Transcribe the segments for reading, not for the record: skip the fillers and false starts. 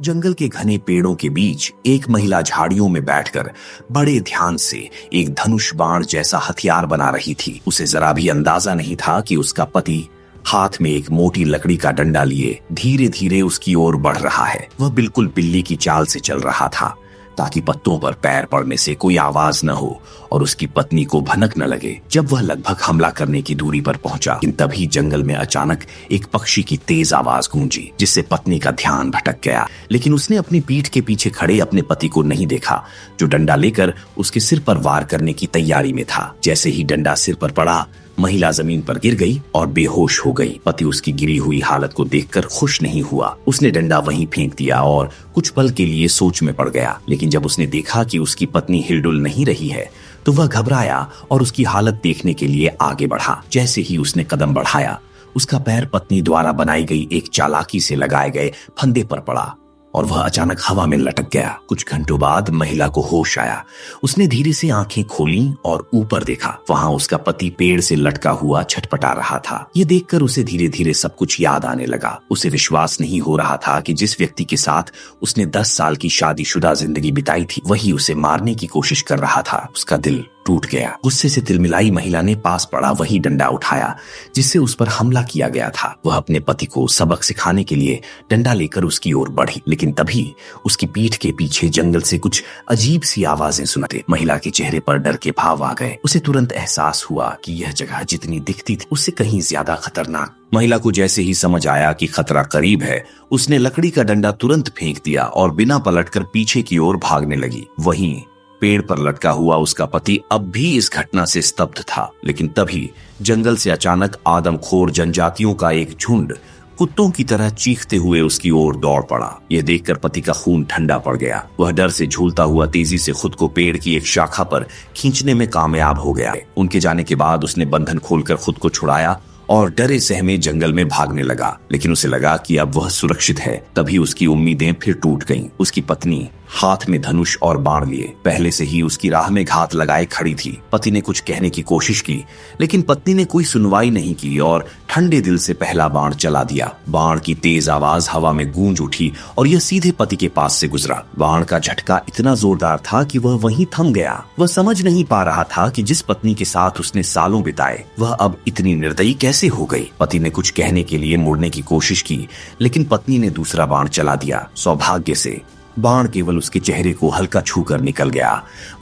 जंगल के घने पेड़ों के बीच एक महिला झाड़ियों में बैठकर बड़े ध्यान से एक धनुष बाण जैसा हथियार बना रही थी। उसे जरा भी अंदाजा नहीं था कि उसका पति हाथ में एक मोटी लकड़ी का डंडा लिए धीरे धीरे उसकी ओर बढ़ रहा है। वह बिल्कुल बिल्ली की चाल से चल रहा था ताकि पत्तों पर पैर पड़ने से कोई आवाज न हो और उसकी पत्नी को भनक न लगे। जब वह लगभग हमला करने की दूरी पर पहुंचा, लेकिन तभी जंगल में अचानक एक पक्षी की तेज आवाज गूंजी जिससे पत्नी का ध्यान भटक गया। लेकिन उसने अपनी पीठ के पीछे खड़े अपने पति को नहीं देखा, जो डंडा लेकर उसके सिर पर वार करने की तैयारी में था। जैसे ही डंडा सिर पर पड़ा, महिला जमीन पर गिर गई और बेहोश हो गई। पति उसकी गिरी हुई हालत को देखकर खुश नहीं हुआ। उसने डंडा वहीं फेंक दिया और कुछ पल के लिए सोच में पड़ गया। लेकिन जब उसने देखा कि उसकी पत्नी हिलडुल नहीं रही है, तो वह घबराया और उसकी हालत देखने के लिए आगे बढ़ा। जैसे ही उसने कदम बढ़ाया, उसका पैर पत्नी द्वारा बनाई गई एक चालाकी से लगाए गए फंदे पर पड़ा और वह अचानक हवा में लटक गया। कुछ घंटों बाद महिला को होश आया। उसने धीरे से आंखें खोली और ऊपर देखा। वहां उसका पति पेड़ से लटका हुआ छटपटा रहा था। ये देखकर उसे धीरे धीरे सब कुछ याद आने लगा। उसे विश्वास नहीं हो रहा था कि जिस व्यक्ति के साथ उसने 10 साल की शादीशुदा जिंदगी बिताई थी, वही उसे मारने की कोशिश कर रहा था। उसका दिल टूट गया। गुस्से से तिलमिलाई महिला ने पास पड़ा वही डंडा उठाया जिससे उस पर हमला किया गया था। वह अपने पति को सबक सिखाने के लिए डंडा लेकर उसकी ओर बढ़ी, लेकिन तभी उसकी पीठ के पीछे जंगल से कुछ अजीब सी आवाजें सुनाई। महिला के चेहरे पर डर के भाव आ गए। उसे तुरंत एहसास हुआ कि यह जगह जितनी दिखती थी उससे कहीं ज्यादा खतरनाक। महिला को जैसे ही समझ आया कि खतरा करीब है, उसने लकड़ी का डंडा तुरंत फेंक दिया और बिना पलटकर पीछे की ओर भागने लगी। वहीं पेड़ पर लटका हुआ उसका पति अब भी इस घटना से स्तब्ध था। लेकिन तभी जंगल से अचानक आदमखोर जनजातियों का एक झुंड कुत्तों की तरह चीखते हुए उसकी ओर दौड़ पड़ा। यह देखकर पति का खून ठंडा पड़ गया। वह डर से झूलता हुआ तेजी से खुद को पेड़ की एक शाखा पर खींचने में कामयाब हो गया। उनके जाने के बाद उसने बंधन खोलकर खुद को छुड़ाया और डरे सहमे जंगल में भागने लगा। लेकिन उसे लगा कि अब वह सुरक्षित है। तभी उसकी उम्मीदें फिर टूट गईं। उसकी पत्नी हाथ में धनुष और बाण लिए पहले से ही उसकी राह में घात लगाए खड़ी थी। पति ने कुछ कहने की कोशिश की, लेकिन पत्नी ने कोई सुनवाई नहीं की और ठंडे दिल से पहला बाण चला दिया। बाण की तेज आवाज हवा में गूंज उठी और यह सीधे पति के पास से गुजरा। बाण का झटका इतना जोरदार था कि वह वहीं थम गया। वह समझ नहीं पा रहा था कि जिस पत्नी के साथ उसने सालों बिताए, वह अब इतनी निर्दयी कैसे हो गई। पति ने कुछ कहने के लिए मुड़ने की कोशिश की, लेकिन पत्नी ने दूसरा बाण चला दिया। सौभाग्य से बाण केवल उसके चेहरे को हल्का छूकर निकल गया,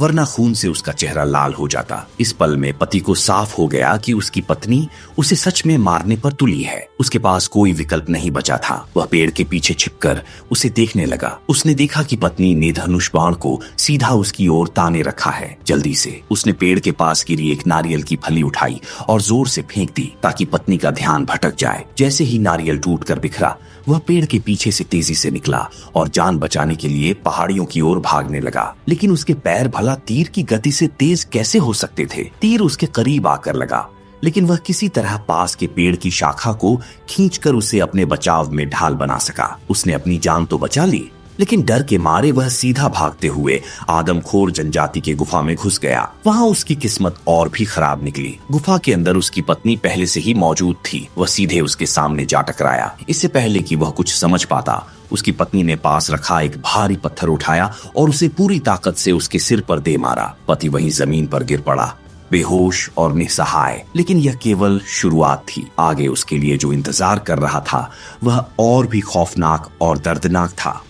वरना खून से उसका चेहरा लाल हो जाता। इस पल में पति को साफ हो गया कि उसकी पत्नी उसे सच में मारने पर तुली है। उसके पास कोई विकल्प नहीं बचा था। वह पेड़ के पीछे छिपकर उसे देखने लगा। उसने देखा कि पत्नी ने धनुष बाण को सीधा उसकी ओर ताने रखा है। जल्दी से उसने पेड़ के पास गिरी एक नारियल की फली उठाई और जोर से फेंक दी ताकि पत्नी का ध्यान भटक जाए। जैसे ही नारियल टूटकर बिखरा, वह पेड़ के पीछे से तेजी से निकला और जान बचाने के लिए पहाड़ियों की ओर भागने लगा। लेकिन उसके पैर भला तीर की गति से तेज कैसे हो सकते थे। तीर उसके करीब आकर लगा, लेकिन वह किसी तरह पास के पेड़ की शाखा को खींचकर उसे अपने बचाव में ढाल बना सका। उसने अपनी जान तो बचा ली, लेकिन डर के मारे वह सीधा भागते हुए आदमखोर जनजाति के गुफा में घुस गया। वहां उसकी किस्मत और भी खराब निकली। गुफा के अंदर उसकी पत्नी पहले से ही मौजूद थी। वह सीधे उसके सामने जा टकराया। इससे पहले कि वह कुछ समझ पाता, उसकी पत्नी ने पास रखा एक भारी पत्थर उठाया और उसे पूरी ताकत से उसके सिर पर दे मारा। पति वहीं जमीन पर गिर पड़ा, बेहोश और निस्सहाय। लेकिन यह केवल शुरुआत थी। आगे उसके लिए जो इंतजार कर रहा था वह और भी खौफनाक और दर्दनाक था।